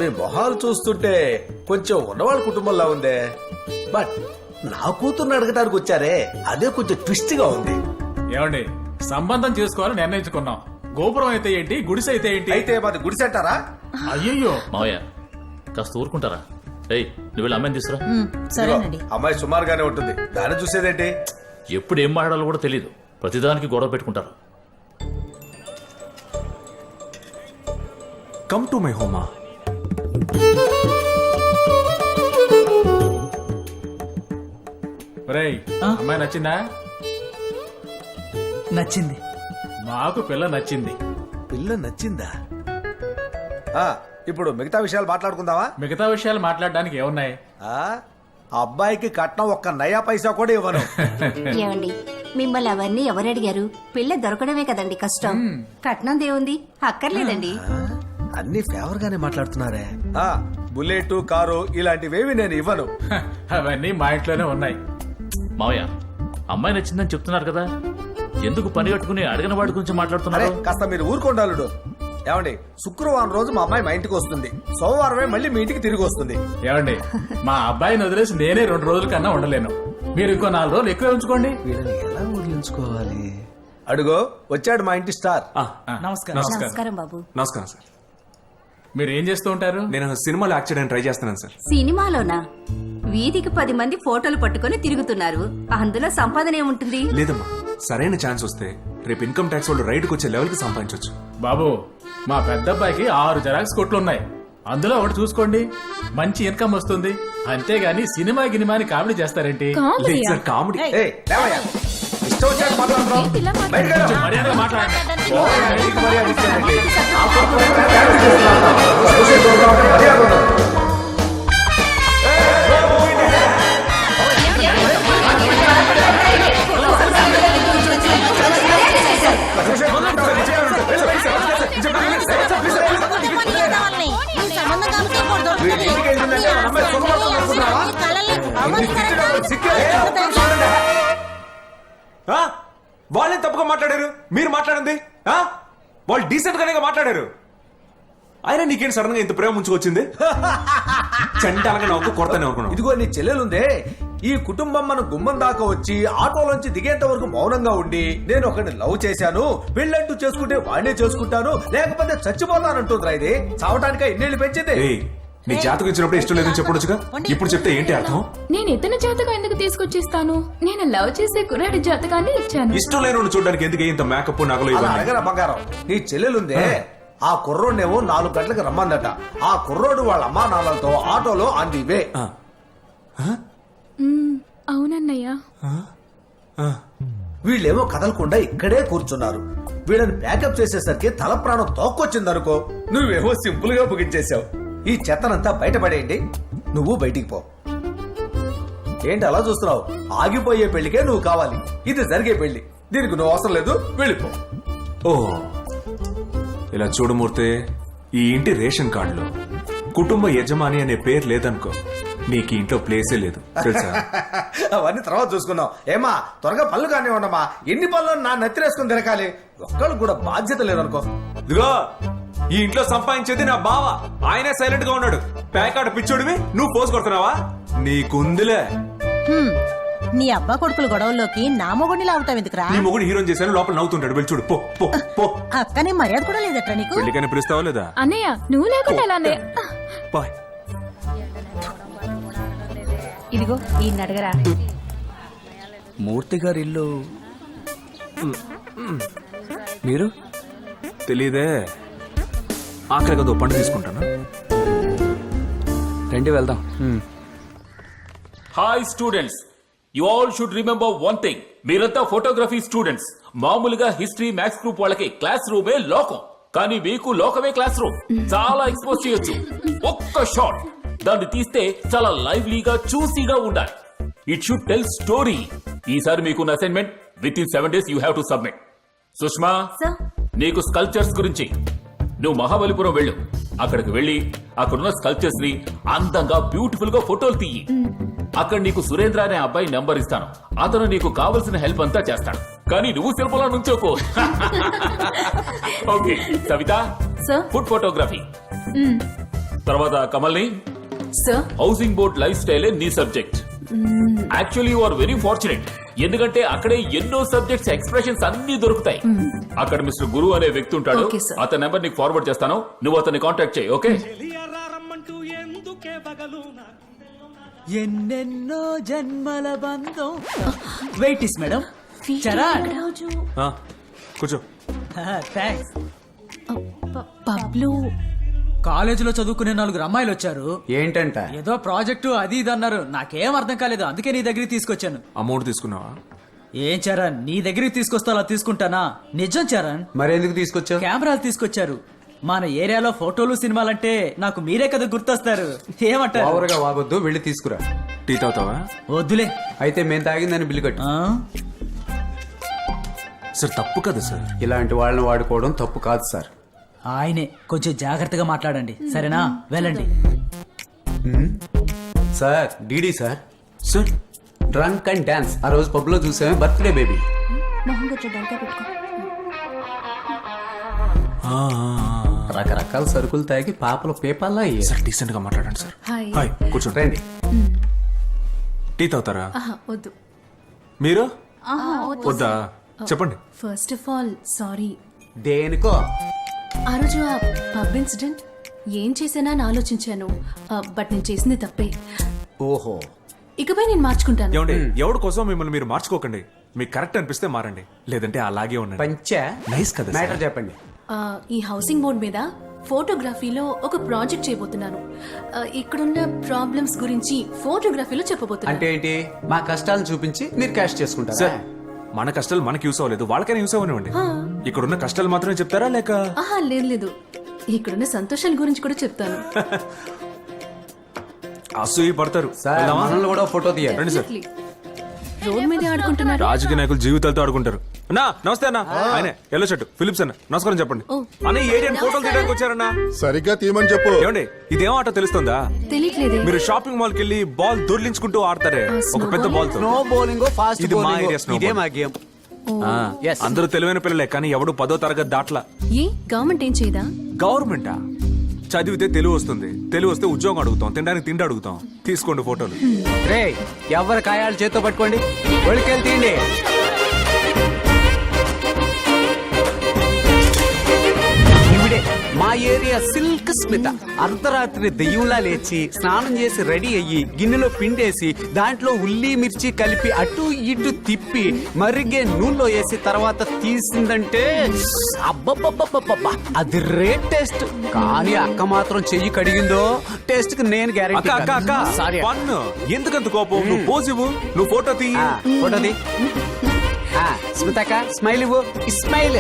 మీ మొహాలు చూస్తుంటే కొంచెం ఉన్నవాళ్ళ కుటుంబంలా ఉందే. బట్ నా కూతుర్ని అడగడానికి వచ్చారే, అదే కొంచెం ట్విస్ట్ గా ఉంది. ఏమండి, సంబంధం చేసుకోవాలని నిర్ణయించుకున్నాం. గోపురం అయితే ఏంటి, గుడిసె అయితే ఏంటి? అయితే మాది గుడిసెంటారా? అయ్యయ్యో మావయ్య కాస్త ఊరుకుంటారా? ఏయ్ నువ్వు వెళ్ళి అమ్మాయిని తీసుకురా. సరేనండి. అమ్మాయి సుమారుగానే ఉంటుంది, దాన్ని చూసేదేంటి? ఎప్పుడు ఏం మాట్లాడాలో కూడా తెలియదు, ప్రతిదానికి గొడవ పెట్టుకుంటారు. కమ్ టు మై హోమా. రేయ్, అమ్మాయి నచ్చిందా? నచ్చింది. మాకు పిల్ల నచ్చింది. పిల్ల నచ్చిందా? ఇప్పుడు మిగతా విషయాలు మాట్లాడుకుందావా? మిగతా విషయాలు మాట్లాడడానికి ఏమున్నాయి? ఆ అబ్బాయికి కట్నం ఒక్క నయా పైసా కూడా ఇవ్వను. ఏమండి, మిమ్మల్ని అవన్నీ ఎవరు అడిగారు? పిల్ల దొరకడమే కదండి కష్టం. కట్నం దేవుంది, అక్కర్లేదండి. అన్ని ఫేవర్ గానే మాట్లాడుతున్నారే. బుల్లెట్, కారు ఇలాంటివేవి నేను ఇవ్వను. అవన్నీ మా ఇంట్లోనే ఉన్నాయి. మావయ్య అమ్మాయి నచ్చిందని చెప్తున్నారు కదా, ఎందుకు పని కట్టుకుని అడిగిన వాడి గురించి అరే మాట్లాడుతున్నారు? కాస్త మీరు ఊరుకోండాలుడు. ఏమండి, శుక్రవారం రోజు మా అమ్మాయి మా ఇంటికి వస్తుంది, సోమవారమే మళ్ళీ మీ ఇంటికి తిరిగి వస్తుంది. ఏమండి, మా అబ్బాయిని వదిలేసి నేనే 2 రోజుల కన్నా ఉండలేను. మీరు ఇంకో 4 రోజులు ఎక్కువ ఉంచుకోండి. వీళ్ళని ఎలా వదిలించుకోవాలి? అడుగో వచ్చాడు మా ఇంటి స్టార్. నమస్కారం. నమస్కారం బాబు. నమస్కారం సార్. మీరు ఏం చేస్తూ ఉంటారు? నేను సినిమాలో యాక్ట్ చేయడానికి ట్రై చేస్తున్నాను సార్. సినిమాలోనా? వీధికి 10 మంది ఫోటోలు పట్టుకొని తిరుగుతున్నారు, అందులో సంపాదన ఏముంటుంది? లేదమ్మా, సరైన ఛాన్స్ వస్తే రేపు ఇన్కమ్ ట్యాక్స్ వాళ్ళు రైడ్కి వచ్చే లెవెల్ కి సంపాదించవచ్చు. బాబు, మా పెద్ద అబ్బాయికి 6 జెరాక్స్ కొట్లు ఉన్నాయి, అందులో ఒకటి చూసుకోండి, మంచి ఇన్కమ్ వస్తుంది. అంతేగాని సినిమా గినిమాని కామెడీ చేస్తారేంటి? లేదు సార్, కామెడీ. ఏయ్, లేవయ్యా. ఇష్టం వచ్చినట్టు మాట్లాడుతున్నావు. బయటికి వెళ్ళు. కొంచెం మర్యాదగా మాట్లాడండి. బయటికి మర్యాద ఇచ్చేయండి. ఆ కొడుకు ఫ్యామిలీ చేస్తున్నాడు. చూసే చూద్దాం, మర్యాద ఉండదు. వీడి ఇంటికి వెళ్ళిందంటే మన అమ్మాయి సుఖపడుతుంది అనుకుంటున్నావా? ఇన్ని తిట్టడం సిగ్గే? ఆ? వాళ్ళే తప్పుగా మాట్లాడారు, మీరు మాట్లాడింది. వాళ్ళు డీసెంట్ గానే మాట్లాడారు. అయినా నీకేం సడన్ గా ఇంత ప్రేమ ముంచుకొచ్చింది? చంటాలగా నాకు కొడతానే అనుకున్నావు. ఇదిగో నీ చెల్లెలుందే, ఈ కుటుంబం మన గుమ్మం దాకా వచ్చి ఆటోలోంచి దిగేంత వరకు మౌనంగా ఉండి, నేను ఒకరిని లవ్ చేశాను, పెళ్ళంటూ చేసుకుంటే వాడినే చేసుకుంటాను, లేకపోతే చచ్చిపోతానంటుందిరా. ఇది చావటానిక ఇన్నేళ్ళు పెంచింది. ఏయ్, నీ జాతకం ఇచ్చినప్పుడు ఇష్టం లేదని చెప్పొచ్చుగా, ఇప్పుడు చెప్తే ఏంటి అర్థం? నేను ఇతని జాతకం ఎందుకు తీసుకొచ్చిస్తాను? నేను లవ్ చేసే కుర్రాడి జాతకాన్ని ఇచ్చాను. ఇష్టం లేని చూడడానికి ఎందుకు ఇంత మేకప్ నగలు అలా ఇవన్నీ? అడగరా బంగారం. నీ చెల్లెలుందే, ఆ కుర్రోడ్నేమో 4 గంటలకు రమ్మందట. ఆ కుర్రోడు వాళ్ళ అమ్మా నాన్నలతో ఆటోలో ఆన్ ది వే. అవునన్నయ్య. వీళ్ళేమో కదలకుండా ఇక్కడే కూర్చున్నారు. వీళ్ళని ప్యాకప్ చేసేసరికి తల ప్రాణం తోక్కొచ్చిందనుకో, నువ్వేమో సింపుల్ గా ముగించేశావు. ఈ చెత్తనంతా బయటపడేయండి, నువ్వు బయటికి పో. ఏంటి అలా చూస్తున్నావు? ఆగిపోయే పెళ్లికే నువ్వు కావాలి, ఇది జరిగే పెళ్లి, దీనికి నువ్వు అవసరం లేదు, వెళ్ళిపో. ఓ ఇలా చూడమూర్తే, ఈ ఇంటి రేషన్ కార్డులో కుటుంబ యజమాని అనే పేరు లేదనుకో, నీకు ఇంట్లో ప్లేసే లేదు తెలుసా? అవన్నీ తర్వాత చూసుకుందాం. ఏమా త్వరగా పళ్ళు కానీ ఉండమా, ఎన్ని పళ్ళు నా నెత్తిరేసుకుని తిరగాలి, ఒక్కళ్ళు కూడా బాధ్యత లేదనుకో. ఇదిగో, ఈ ఇంట్లో సంపాదించేది నా బావ, ఆయనే సైలెంట్ గా ఉన్నాడు. ప్యాకాడు పిచ్చోడివి, నువ్వు పోసు కొడుతున్నావా? నీకుందిలే. నీ అబ్బా కొడుకుల గొడవల్లోకి నా మొగుడిని లాగుతావు ఎందుకురా? నీ మొగుడు హీరోని చేశాను, లోపల నవ్వుతుంటాడు. వెళ్ళి చూడు, పో పో పో. అక్కనే మర్యాద కూడా లేదట్రా నీకు? పెళ్లికైనా పిలుస్తావా లేదా? అన్నయ్య నువ్వు లేకుండా ఎలా అన్నయ్య? బాయ్. ఇదిగో ఈ అడగరా. మూర్తి గారి ఇల్లు మీరు తెలీదే, ఆఖరి కదా పండు తీసుకుంటాను. రండి వెళ్దాం. Hi students, you all should remember one thing. మీరంతా ఫోటోగ్రఫీ స్టూడెంట్స్. మామూలుగా హిస్టరీ మ్యాథ్స్ గ్రూప్ వాళ్ళకి క్లాస్ రూమే లోకం, కానీ మీకు లోకమే క్లాస్ రూమ్. చాలా ఎక్స్పోజ్ చేయొచ్చు. ఒక్క షాట్ దాన్ని తీస్తే చాలా లైవ్లీగా చూసీగా ఉండాలి. It should tell story. ఈసారి మీకున్న assignment with in 7 days you have to submit. Sushma, నీకు స్కల్ప్చర్స్ గురించి. నువ్వు మహాబలిపురం వెళ్ళు, అక్కడికి వెళ్ళి అక్కడున్న స్కల్ప్చర్స్ ని అందంగా బ్యూటిఫుల్ గా ఫోటోలు తీయి. అక్కడ నీకు సురేంద్ర అనే అబ్బాయి నెంబర్ ఇస్తాను, అతను నీకు కావలసిన హెల్ప్ అంతా చేస్తాడు, కానీ నువ్వు శిల్పంలో నుంచోకో. Okay Savitha, food photography. తర్వాత కమల్ని సార్ హౌసింగ్ బోర్డ్ లైఫ్ స్టైలే నీ subject. Actually you are very fortunate, ఎందుకంటే అక్కడే ఎన్నో సబ్జెక్ట్స్ ఎక్స్ప్రెషన్స్ అన్ని దొరుకుతాయి. అక్కడ మిస్టర్ గురు అనే వ్యక్తి ఉంటాడు, Okay, sir. అతని నెంబర్ నీకు ఫార్వర్డ్ చేస్తాను, నువ్వు అతన్ని కాంటాక్ట్ చేయి. ఓకే? ఎన్నెన్నో జన్మల బంధం వెయిట్ ఇస్ మేడం చరణ్ ఆ, కూర్చో. థ్యాంక్స్ పబ్లో కాలేజీలో చదువుకునే 4 అమ్మాయిలు వచ్చారు. ఏంటంట? ఏదో ప్రాజెక్టు అది ఇది అన్నారు. నాకేం అర్థం కాలేదు, అందుకే నీ దగ్గరికి తీసుకొచ్చాను. అమౌంట్ తీసుకున్నావా? ఏం చరణ్, నీ దగ్గరికి తీసుకొస్తా అలా తీసుకుంటానా? నిజం చరణ్, మరెందుకు తీసుకొచ్చావు? కెమెరాలు తీసుకొచ్చారు. మన ఏరియాలో ఫోటోలు సినిమాలంటే నాకు మీరే కదా గుర్తొస్తారు. ఏమంటారు? ఓవర్గా వాగొద్దు, వెళ్ళి తీసుకురా. టీ తాగుతావా? వద్దులే. అయితే మేము తాగిందని బిల్లు కట్టు. ఆ? సార్ తప్పు కదా సార్. ఇలాంటి వాళ్ళని వాడుకోవడం తప్పు కాదు సార్. ఆయనే కొంచెం జాగ్రత్తగా మాట్లాడండి, సరేనా? వెళ్ళండి. Sir DD sir, sir drunk and dance ఆ రోజు పబ్ లో చూసామే, బర్త్డే బేబీ. మొహం కొంచెం డల్గా పెట్టుకో. రకరకాల సరుకులు తాగి పాపలు పేపాలా అయ్యాయి. సార్ డీసెంట్ గా మాట్లాడండి సార్. హాయ్. హాయ్, కూర్చోండి. రండి. టీ తాగుతారా? వద్దు. మీరు వద్దా? చెప్పండి. First of all sorry. దేనికో ఆ రోజు ఆ పబ్ ఇన్సిడెంట్ ఏం చేశానా అని ఆలోచించాను, బట్ నేను చేసింది తప్పే. ఓహో, ఇకపై నేను మార్చుకుంటాను. ఏమండి, ఎవరి కోసం మిమ్మల్ని మీరు మార్చుకోకండి. మీకు కరెక్ట్ అనిపిస్తే మారండి, లేదంటే అలాగే ఉండండి. పంచా నైస్ కదా సార్. మ్యాటర్ చెప్పండి. ఈ హౌసింగ్ బోర్డ్ మీద ఫోటోగ్రఫీలో ఒక ప్రాజెక్ట్ చేయబోతున్నాను. ఇక్కడున్న ప్రాబ్లమ్స్ గురించి ఫోటోగ్రఫీలో చెప్పబోతున్నాను. అంటే ఏంటి? మా కష్టాలను చూపించి మీరు క్యాష్ చేసుకుంటారా? సార్ మన కష్టాలు మనకి యూస్ అవ్వలేదు, వాళ్ళకైనా యూస్ అవ్వనివ్వండి. ఇక్కడున్న కష్టాలు మాత్రమే చెప్తారా లేక? ఆహా, లేదు లేదు, ఇక్కడున్న సంతోషాల గురించి కూడా చెప్తాను. అసూయ పడతారు. సార్ వెళ్దామా? మనల్ని కూడా ఫోటో తీయాలి. రండి సార్. రోడ్ మీద ఆడుకుంటున్నారు. రాజకీయ నాయకులు జీవితాలతో ఆడుకుంటారు. అన్నా నమస్తే అన్న. ఆయన ఎల్లో షర్ట్ ఫిలిప్స్ అన్న. నమస్కారం చెప్పండి. ఓ. అన్న ఈ ఏరియా ఫోటోలు తీయడానికి వచ్చారన్నా. సరిగ్గా తీయమని చెప్పు. ఏమండి ఇదేం ఆట తెలుస్తుందా? తెలియట్లేదే. మీరు షాపింగ్ మాల్ కి వెళ్ళి బాల్ దొర్లించుకుంటూ ఆడతారే ఒక పెద్ద బాల్ తో. స్నో బౌలింగ్, ఫాస్ట్ ఇది మా ఏరియా బౌలింగ్, స్నో ఇదే బాల్. మా గేమ్. Yes. అందరూ తెలివైన పిల్లలే, కానీ ఎవడు 10వ తరగతి దాట్లా. ఏ గవర్నమెంట్ ఏం చేయదా? గవర్నమెంటా? చదివితే తెలుగు వస్తుంది, తెలుగు వస్తే ఉద్యోగం అడుగుతాం, తినడానికి తిండి అడుగుతాం. తీసుకోండి ఫోటోలు. రే, ఎవరి కాయాలు చేత్తో పట్టుకోండి, ఒళ్ళకెళ్ళి తీయండి. ఇవిడే మా ఏరియా సిల్క్ స్మిత. అర్ధరాత్రి దెయ్యంలా లేచి స్నానం చేసి రెడీ అయ్యి గిన్నెలో పిండేసి దాంట్లో ఉల్లి మిర్చి కలిపి అటు ఇటు తిప్పి మరిగే నూనెలో వేసి తర్వాత తీసిందంటే అబ్బబ్బబ్బబ్బబ్బా, అది రేట్ టేస్ట్. కానీ అక్క మాత్రం చెయ్యి కడిగిందో టేస్ట్ కి నేను అక్క అక్క అక్క గ్యారెంటీ. సారీ పన్ను ఎందుకంత కోపం? నువ్వు పోజ్ ఇవ్వు, నువ్వు ఫోటో తీ. ఫోటోది. స్మితక్క స్మైల్ ఇవ్వు. స్మైల్.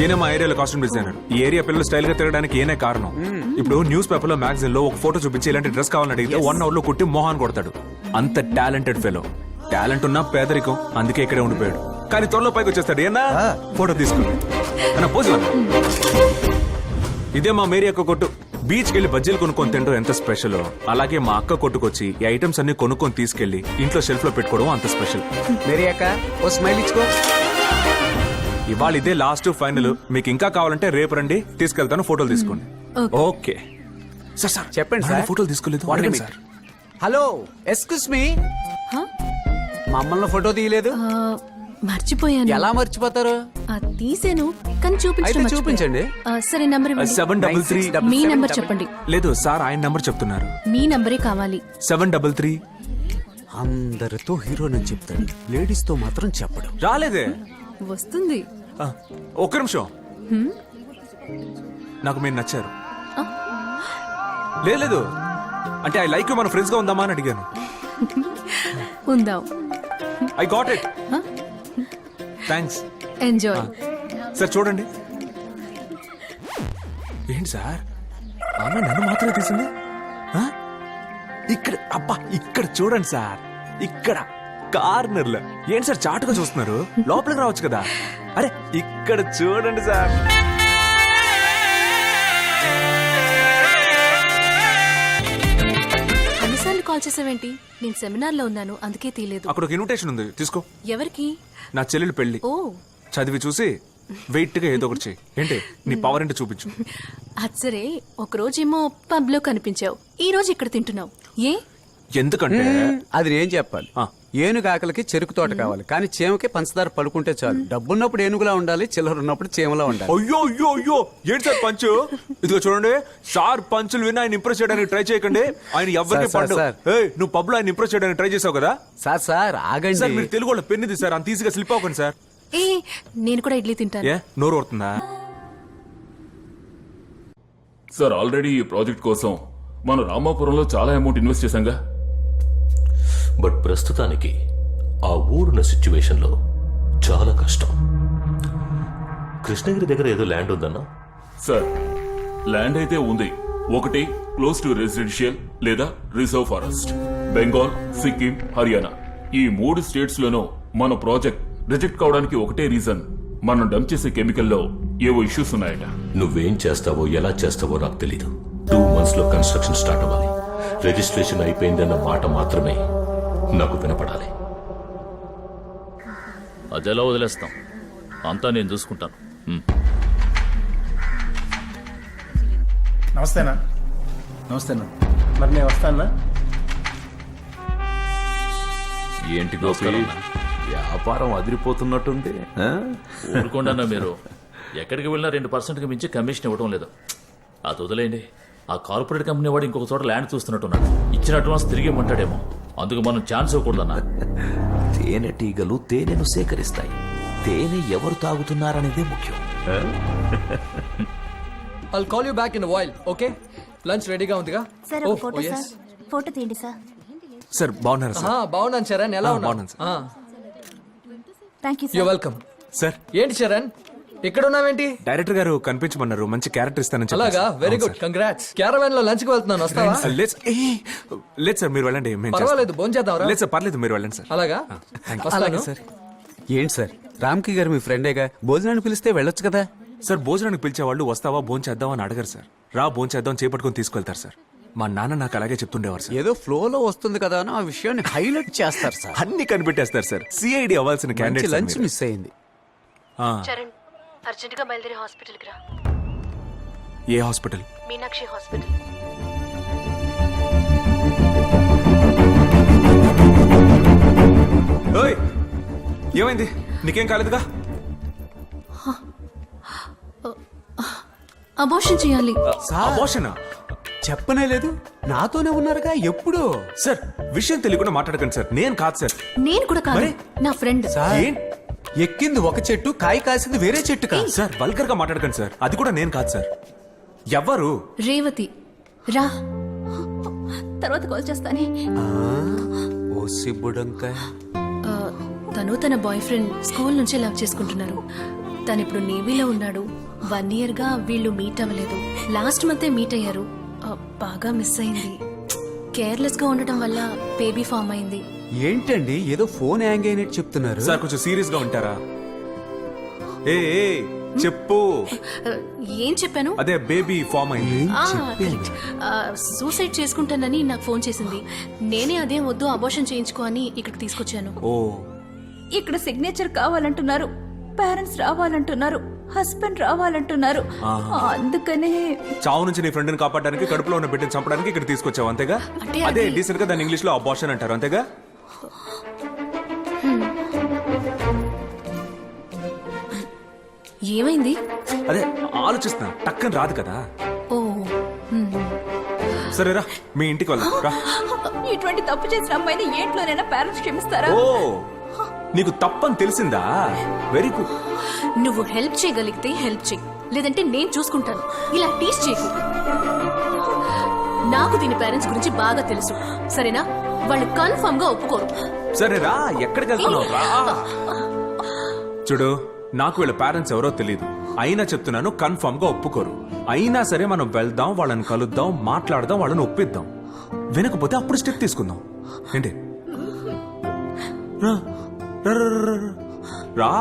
ఈయన మా ఏరియాలో కాస్ట్యూమ్ డిజైనర్. ఈ ఏరియా పిల్లలు స్టైల్ గా తిరగడానికి ఈయనే కారణం. ఇప్పుడు న్యూస్ పేపర్ లో మ్యాగజైన్ లో ఒక ఫోటో చూపించి ఇలాంటి డ్రెస్ కావాలని అడిగితే 1 hour లో కుట్టి మోహన్ కొడతాడు. అంత టాలెంటెడ్ ఫెలో. టాలెంట్ ఉన్నా పేదరికం, అందుకే ఇక్కడే ఉండిపోయాడు. కానీ త్వరలో పైకి వచ్చేస్తాడు. ఏనా ఫోటో తీసుకుని అన్న పోజ్ ఇవ్వను. ఇదే మా మేరీ అక్క కొట్టు. బీచ్కి వెళ్ళి బజ్జీలు కొనుక్కొని తినడం ఎంత స్పెషల్, అలాగే మా అక్క కొట్టుకొచ్చి ఈ ఐటమ్స్ అన్ని కొనుక్కొని తీసుకెళ్లి ఇంట్లో షెల్ఫ్ లో పెట్టుకోవడం అంత స్పెషల్. మేరీ అక్క ఓ స్మైల్ ఇచ్చుకో. ఇవాళ ఇదే లాస్ట్ ఫైనల్. మీకు ఇంకా కావాలంటే రేపు రండి, తీసుకెళ్తాను, ఫోటోలు తీసుకోండి. Okay sir. సార్ చెప్పండి నాన్న సార్. ఫోటోలు తీసుకోలేదు. One అడగండి minute. Sir. Hello, excuse me. మమ్మల్ని ఫోటో తీయలేదు. మర్చిపోయాను. ఎలా మర్చిపోతారు? తీసాను కానీ అయితే చూపించడం చూపించండి. సరే నంబర్ ఇవ్వండి. 733. మీ నంబర్ చెప్పండి. లేదు సార్, ఆయన నంబర్ చెప్తున్నారు. మీ నంబరే కావాలి. 733. అందరితో హీరోని చెప్తాడు, లేడీస్ తో మాత్రం చెప్పడు. రాలేదే. వస్తుంది. ఒక్క నిమిషం. నాకు మీరు నచ్చారు. లేదు అంటే ఐ లైక్ యూ, మన ఫ్రెండ్స్ గా ఉందామా అని అడిగాను. ఉందాం. I got it. Thanks. Enjoy. Sir చూడండి. ఏంటి సార్, ఆమె నన్ను మాత్రమే తీసింది? ఆ? ఇక్కడ అబ్బా, ఇక్కడ చూడండి సార్, ఇక్కడ కార్నర్ లో. ఏంటి సార్ చాటుగా చూస్తున్నారు? లోపలికి రావచ్చు కదా. అరే ఇక్కడ చూడండి సార్. అన్నిసార్లు కాల్ చేసావేంటి? నేను సెమినార్ లో ఉన్నాను, అందుకే తీయలేదు. అక్కడ ఒక ఇన్విటేషన్ ఉంది, తీసుకో. ఎవరికి? నా చెల్లెలు పెళ్లి. ఓ చదివి చూసి వెయిట్ గా ఏదో ఒకటి చెయ్యి. ఏంటి నీ పవర్ ఏంటో చూపించు. అది సరే, ఒకరోజేమో పబ్ లో కనిపించావు, ఈ రోజు ఇక్కడ తింటున్నావు, ఏ? ఎందుకంటే అది నేను చెప్పాలి. ఏనుగు ఆకలికి చెరుకు తోట కావాలి, కానీ చీమకి పంచదార పడుకుంటే చాలు. డబ్బున్నప్పుడు ఏనుగులా ఉండాలి, చిల్లర ఉన్నప్పుడు చీమలా ఉండాలి. అయ్యో అయ్యో అయ్యో ఏంటి సార్ పంచు? ఇదిగో చూడండి సార్, పంచులు విని ఆయన ఇంప్రెస్ చేయడానికి ట్రై చేయకండి. ఆయన ఎవరికి సార్, పండు. సార్. ఏయ్, నువ్వు పబ్ లో ఆయన ఇంప్రెస్ చేయడానికి ట్రై చేసావు కదా సార్ ఆగండి. సార్. మీరు తెలుగు వాళ్ళ పెన్నిది సార్, అంత ఈజీగా స్లిప్ అవ్వకండి సార్. ఏ, నేను కూడా ఇడ్లీ తింటాను. ఏ నోరు కొడుతుందా? సార్ ఆల్రెడీ ఈ ప్రాజెక్ట్ కోసం మనం రామాపురంలో చాలా అమౌంట్ ఇన్వెస్ట్ చేశాంగా. బట్ ప్రస్తుతానికి ఆ ఊరున్న సిచ్యువేషన్లో చాలా కష్టం. కృష్ణగిరి దగ్గర ఏదో ల్యాండ్ ఉందన్నా? సార్ ల్యాండ్ అయితే ఉంది. ఒకటి క్లోజ్ టు రెసిడెన్షియల్ లేదా రిజర్వ్ ఫారెస్ట్. బెంగాల్, సిక్కిం, హర్యానా ఈ 3 స్టేట్స్ లోనూ మన ప్రాజెక్ట్ రిజెక్ట్ కావడానికి ఒకటే రీజన్, మనం డంప్ చేసే కెమికల్లో ఏవో ఇష్యూస్ ఉన్నాయట. నువ్వేం చేస్తావో ఎలా చేస్తావో నాకు తెలీదు. 2 months లో కన్స్ట్రక్షన్ స్టార్ట్ అవ్వాలి. రిజిస్ట్రేషన్ అయిపోయిందన్న మాట మాత్రమే నాకు వినపడాలి. అదెలా వదిలేస్తాం, అంతా నేను చూసుకుంటాను. నమస్తేనా. నమస్తేనా. మరి నేను వస్తానా? ఏంటి గోపి, వ్యాపారం అదిరిపోతున్నట్టుంది. ఊరుకోండన్నా మీరు. ఎక్కడికి వెళ్ళినా 2% మించి కమిషన్ ఇవ్వడం లేదు. అది వదిలేయండి. ఆ కార్పొరేట్ కంపెనీ వాడు ఇంకొక చోట ల్యాండ్ చూస్తున్నట్టున్నాడు. ఇచ్చిన అడ్వాన్స్ తిరిగి ఇమ్మంటాడేమో, అందుకు మనం ఛాన్స్ ఇవ్వకూడదన్నా. తేనెటీగలు తేనెను సేకరిస్తాయి, తేనె ఎవరు తాగుతున్నారనేదే ముఖ్యం. I'll call you back in a while, okay? Lunch రెడీగా ఉందిగా? సార్ ఒక ఫోటో సార్, ఫోటో తీయండి సార్. సార్ బాగున్నారు సార్. బాగున్నాను చరణ్, ఎలా బాగున్నాను sir. Thank you you sir. Welcome. Sir ఏంటి చరణ్ ఇక్కడ ఉన్నావేంటి? డైరెక్టర్ గారు కనిపించమన్నారు, మంచి క్యారెక్టర్ ఇస్తానని చెప్పారు అలాగా, సార్. వెరీ అవును గుడ్, సార్. కంగ్రాట్స్. క్యారవాన్ లో లంచ్ కి వెళ్తున్నాను, వస్తావా? లేదు సార్, మీరు వెళ్ళండి. మేము పర్వాలేదు, చేస్తాం. భోంచేద్దాం రా. లేదు సార్, పర్లేదు, మీరు వెళ్ళండి సార్. అలాగా, అలాగే వస్తాను. సార్. ఏంటి సార్, రామ్కి గారు మీ ఫ్రెండేగా, భోజనాన్ని పిలిస్తే వెళ్ళొచ్చు కదా. సార్ భోజనానికి పిలిచే వాళ్ళు వస్తావా భోంచేద్దాం అని అడగరు సార్. రా భోంచేద్దాం చేపట్టుకొని తీసుకెళ్తారు సార్. మా నాన్న నాకు అలాగే చెప్తుండేవారు సార్. ఏదో ఫ్లోలో వస్తుంది కదా అని ఆ విషయాన్ని హైలైట్ చేస్తారు సార్. అన్ని కనిపెట్టేస్తారు సార్. సిఐడి అవ్వాల్సిన మంచి క్యాండిడేట్ లంచ్ మిస్ అయింది. చరణ్, అర్జెంట్ గా బయలుదేరి హాస్పిటల్ కి రా. ఏ హాస్పిటల్? మీనాక్షి హాస్పిటల్. ఓయ్, ఏమైంది? నీకేం కాలేదుగా? అబోర్షన్ చేయాలి. అబోర్షనా? చెప్పనే లేదు, నాతోనే ఉన్నారుగా ఎప్పుడు. సార్ విషయం తెలియకుండా మాట్లాడకండి సార్. నేను కాదు సార్. నేను కూడా కాదు, మరి? నా ఫ్రెండ్. సార్, ఏం? ఎక్కింది ఒక చెట్టు, కాయ కాసింది వేరే చెట్టు కా. సార్ వల్గర్ గా మాట్లాడకండి సార్. అది కూడా నేను కాదు సార్. ఎవరు? రేవతి, రా. తర్వాత కాల్ చేస్తానే. ఓ సిబ్బుడంకాయ. తను తన బాయ్ ఫ్రెండ్ స్కూల్ నుంచి లవ్ చేసుకుంటున్నారు. తను ఇప్పుడు నేవీలో ఉన్నాడు. 1 year గా వీళ్ళు మీట్ అవ్వలేదు. లాస్ట్ మంతే మీట్ అయ్యారు. బాగా మిస్ అయింది. కేర్లెస్ గా ఉండటం వల్ల బేబీ ఫామ్ అయింది. ఏంటండి ఏదో ఫోన్ హ్యాంగ్ అయినట్టు చెప్తున్నారు. సార్ కొంచెం సీరియస్ గా ఉంటారా? ఏ చెప్పు. ఏం చెప్పాను? అదే బేబీ ఫామ్ అయింది. సూసైడ్ చేసుకుంటానని నాకు ఫోన్ చేసింది. నేనే అదే వద్దు, అబోర్షన్ చేయించుకో అని ఇక్కడికి తీసుకొచ్చాను. ఓ, ఇక్కడ సిగ్నేచర్ కావాలంటున్నారు, పేరెంట్స్ రావాలంటున్నారు, హస్బెండ్ రావాలంటున్నారు. అందుకనే చావు నుంచి నీ ఫ్రెండ్ ని కాపాడడానికి, కడుపులో ఉన్న బిడ్డని చంపడానికి ఇక్కడ తీసుకొచ్చావు అంతేగా? అంటే అదే అది- డీసెంట్ గా దాని ఇంగ్లీష్ లో అబార్షన్ అంటారు అంతేగా? ఏమైంది? అదే ఆలోచిస్తున్నా, టక్కని రాదు కదా. ఓ, సరేరా మీ ఇంటికి వెళ్దాం రా. ఇటువంటి తప్పు చేసిన అమ్మాయిని ఏంట్లోనైనా పేరెంట్స్ క్షమిస్తారా? ఓ, నీకు తప్పని తెలిసిందా? Very good. నువ్వు హెల్ప్ చేయగలిగితే హెల్ప్ చేయి, లేదంటే నేను చూసుకుంటాను. ఇలా టీచ్ చేయకు. నాకు దీని పేరెంట్స్ గురించి బాగా తెలుసు, సరేనా? వాళ్ళు కన్ఫర్మ్ గా ఒప్పుకోరు. సరేరా, ఎక్కడికి వెళ్తున్నావు రా. చూడు, నాకు వీళ్ళ పేరెంట్స్ ఎవరో తెలియదు, అయినా చెప్తున్నాను కన్ఫర్మ్ గా ఒప్పుకోరు. అయినా సరే మనం వెళ్దాం, వాళ్ళని కలుద్దాం, మాట్లాడదాం, వాళ్ళని ఒప్పిద్దాం. వినకపోతే అప్పుడు స్టెప్ తీసుకుందాం. ఏంటి? రా రా రా రా